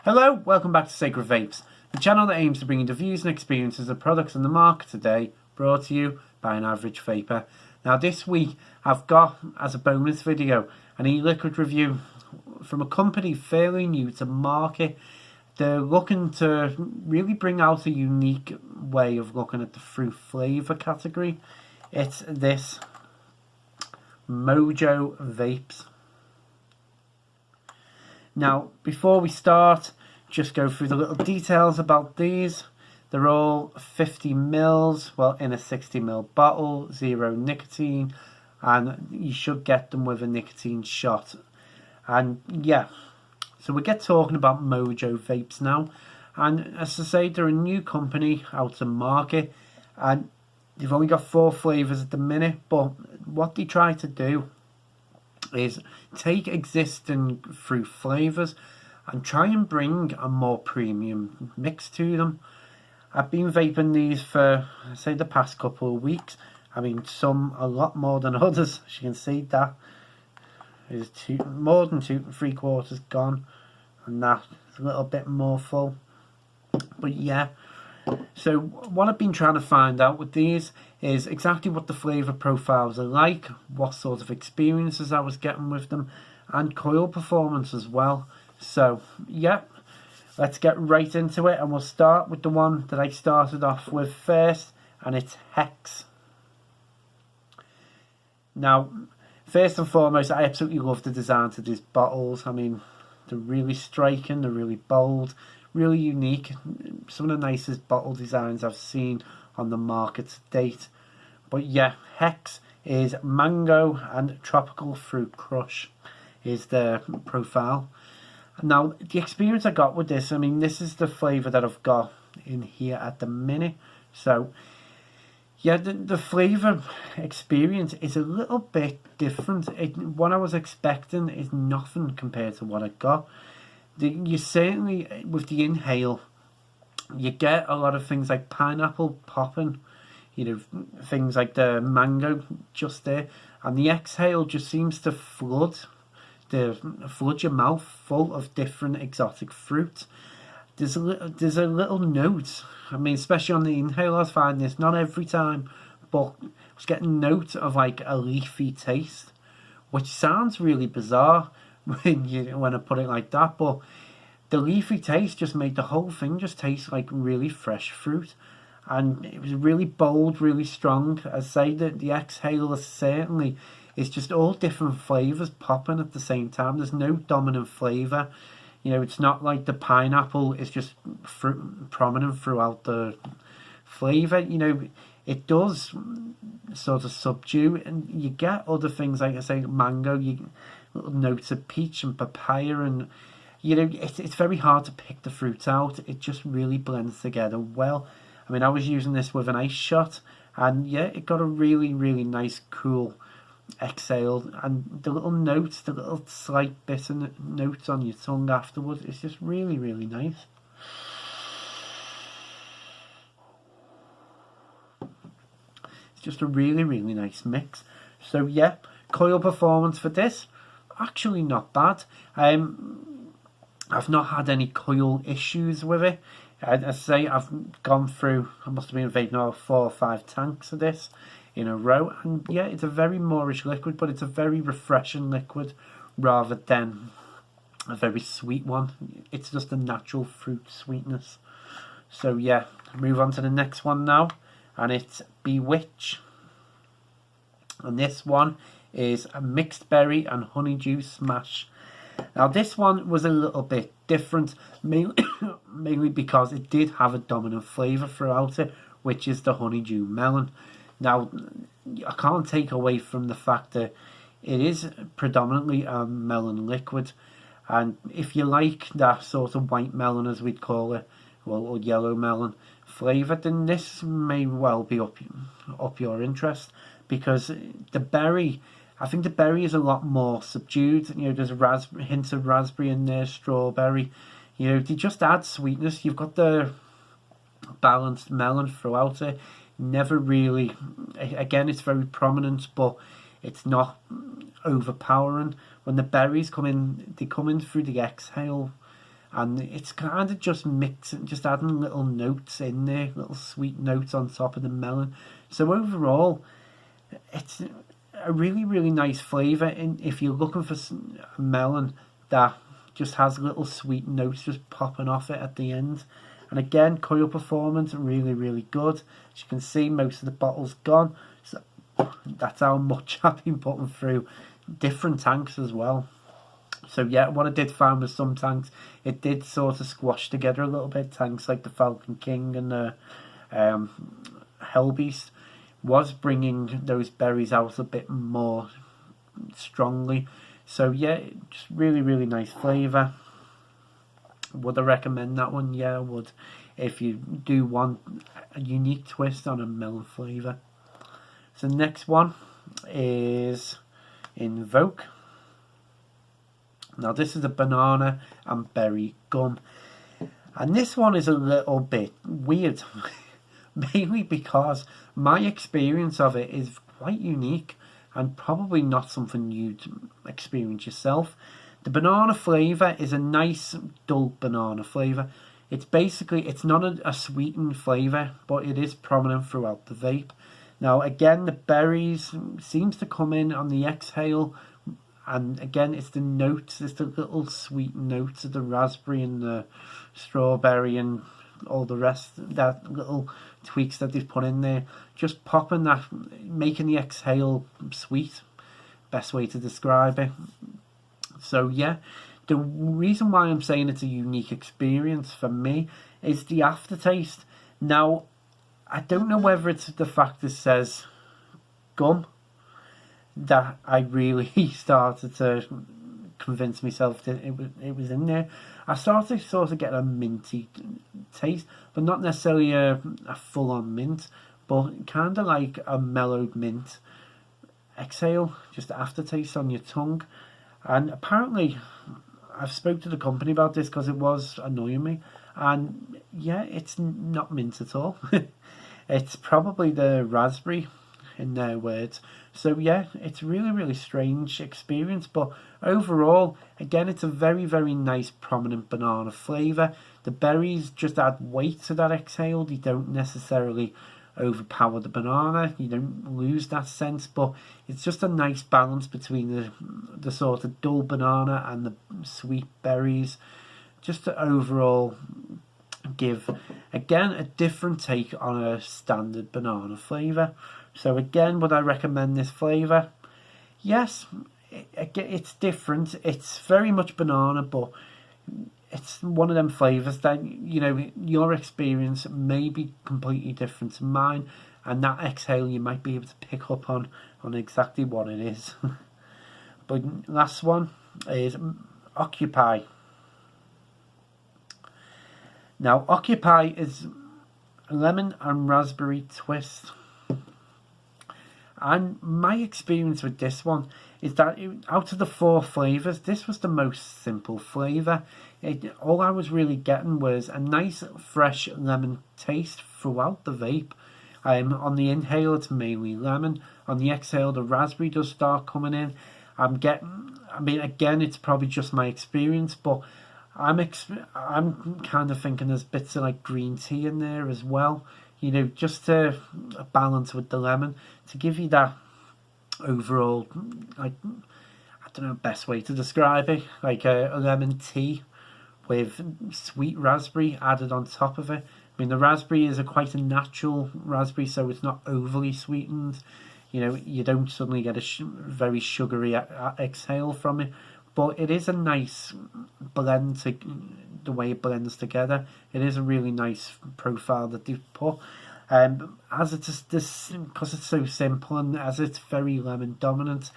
Hello, welcome back to Sacred Vapes, the channel that aims to bring you the views and experiences of products in the market today, brought to you by an average vapor. Now this week I've got, as a bonus video, an e-liquid review from a company fairly new to market. They're looking to really bring out a unique way of looking at the fruit flavour category. It's this Mojo Vapes. Now, before we start, just go through the little details about these. They're all 50 mils, well, in a 60 ml bottle, 0 nicotine, and you should get them with a nicotine shot. And yeah, so we get talking about Mojo Vapes now. And as I say, they're a new company out to market, and they've only got 4 flavours at the minute, but what they try to do is take existing fruit flavours and try and bring a more premium mix to them. I've been vaping these for, say, the past couple of weeks. I mean, some a lot more than others. As you can see, that is more than 3/4 gone, and that is a little bit more full. But yeah, so what I've been trying to find out with these is exactly what the flavour profiles are like, what sort of experiences I was getting with them, and coil performance as well. So yeah, let's get right into it, and we'll start with the one that I started off with first, and it's Hex. Now, first and foremost, I absolutely love the design to these bottles. I mean, they're really striking, they're really bold, really unique. Some of the nicest bottle designs I've seen on the market to date. But yeah, Hex is mango and tropical fruit crush is the profile. Now, the experience I got with this, I mean, this is the flavour that I've got in here at the minute. So yeah, the flavour experience is a little bit different. What I was expecting is nothing compared to what I got. You certainly, with the inhale, you get a lot of things like pineapple popping, you know, things like the mango just there, and the exhale just seems to flood your mouth full of different exotic fruit. There's a little note. I mean, especially on the inhale, I was finding this, not every time, but I was getting a note of like a leafy taste, which sounds really bizarre when I put it like that, but the leafy taste just made the whole thing just taste like really fresh fruit, and it was really bold, really strong. I say that the exhale certainly is just all different flavours popping at the same time. There's no dominant flavour. You know, it's not like the pineapple is just prominent throughout the flavour. You know, it does sort of subdue, and you get other things like I say, mango, little notes of peach and papaya, and you know, it's very hard to pick the fruits out. It just really blends together well. I mean, I was using this with an ice shot, and yeah, it got a really, really nice, cool exhale, and the little notes, the little slight bit of notes on your tongue afterwards, it's just really, really nice. It's just a really, really nice mix. So yeah, coil performance for this, actually not bad. I've not had any coil issues with it. As I say, I've gone through, I must have been vaping now 4 or 5 tanks of this in a row, and yeah, it's a very Moorish liquid, but it's a very refreshing liquid rather than a very sweet one. It's just a natural fruit sweetness. So yeah, move on to the next one now, and it's Bewitch, and this one is a mixed berry and honeydew smash. Now this one was a little bit different, mainly because it did have a dominant flavour throughout it, which is the honeydew melon. Now, I can't take away from the fact that it is predominantly a melon liquid, and if you like that sort of white melon, as we'd call it, well, or yellow melon flavour, then this may well be up your interest, because the berry, I think the berry is a lot more subdued. You know, there's a hint of raspberry in there, strawberry. You know, they just add sweetness. You've got the balanced melon throughout it. Never really, again, it's very prominent, but it's not overpowering. When the berries come in, they come in through the exhale, and it's kind of just mixing, just adding little notes in there, little sweet notes on top of the melon. So overall, it's a really, really nice flavour. And if you're looking for a melon that just has little sweet notes just popping off it at the end. And again, coil performance, really, really good. As you can see, most of the bottle's gone. So that's how much I've been putting through different tanks as well. So yeah, what I did find with some tanks, it did sort of squash together a little bit. Tanks like the Falcon King and the Hellbeast was bringing those berries out a bit more strongly. So yeah, just really, really nice flavour. Would I recommend that one? Yeah, I would. If you do want a unique twist on a melon flavour. So the next one is Invoke. Now this is a banana and berry gum. And this one is a little bit weird. Mainly because my experience of it is quite unique and probably not something you'd experience yourself. The banana flavour is a nice dull banana flavour. It's basically, it's not a sweetened flavour, but it is prominent throughout the vape. Now again, the berries seems to come in on the exhale, and again it's the notes, it's the little sweet notes of the raspberry and the strawberry and all the rest, that little tweaks that they've put in there, just popping that, making the exhale sweet, best way to describe it. So yeah, the reason why I'm saying it's a unique experience for me is the aftertaste. Now I don't know whether it's the fact it says gum that I really started to convince myself that it was in there. I started to sort of get a minty taste, but not necessarily a full-on mint, but kind of like a mellowed mint exhale, just aftertaste on your tongue. And apparently, I've spoke to the company about this because it was annoying me, and yeah, it's not mint at all. It's probably the raspberry, in their words. So yeah, it's really, really strange experience, but overall, again, it's a very, very nice prominent banana flavour. The berries just add weight to that exhale. They don't necessarily overpower the banana. You don't lose that sense, but it's just a nice balance between the sort of dull banana and the sweet berries, just to overall give, again, a different take on a standard banana flavour. So again, would I recommend this flavour? Yes, it's different. It's very much banana, but it's one of them flavours that, you know, your experience may be completely different to mine, and that exhale you might be able to pick up on exactly what it is. But last one is Occupy. Now, Occupy is a lemon and raspberry twist. And my experience with this one is that out of the 4 flavours, this was the most simple flavour. All I was really getting was a nice fresh lemon taste throughout the vape. On the inhale, it's mainly lemon. On the exhale, the raspberry does start coming in. I mean, again, it's probably just my experience, but I'm kind of thinking there's bits of like green tea in there as well. You know, just to balance with the lemon, to give you that overall, like, I don't know, best way to describe it, like a lemon tea with sweet raspberry added on top of it. I mean, the raspberry is quite a natural raspberry, so it's not overly sweetened. You know, you don't suddenly get a very sugary exhale from it, but it is a nice blend to the way it blends together. It is a really nice profile that they've put. As it's this, because it's so simple and as it's very lemon dominant,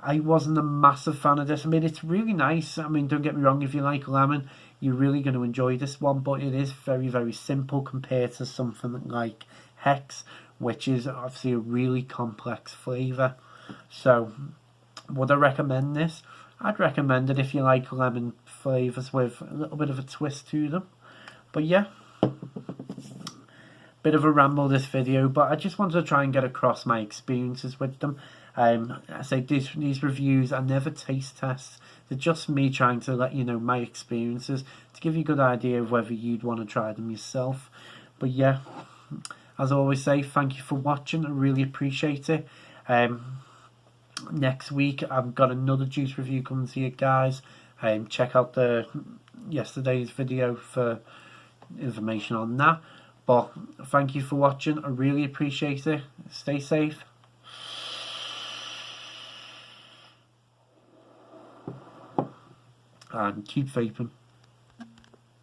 I wasn't a massive fan of this. I mean, it's really nice. I mean, don't get me wrong, if you like lemon, you're really going to enjoy this one, but it is very, very simple compared to something like Hex, which is obviously a really complex flavour. So, would I recommend this? I'd recommend it if you like lemon flavours with a little bit of a twist to them. But yeah, bit of a ramble this video, but I just wanted to try and get across my experiences with them. I say these reviews are never taste tests. They're just me trying to let you know my experiences to give you a good idea of whether you'd want to try them yourself. But yeah, as I always say, thank you for watching. I really appreciate it. Next week I've got another juice review coming to you guys. Check out yesterday's video for information on that. But thank you for watching. I really appreciate it. Stay safe. And keep vaping.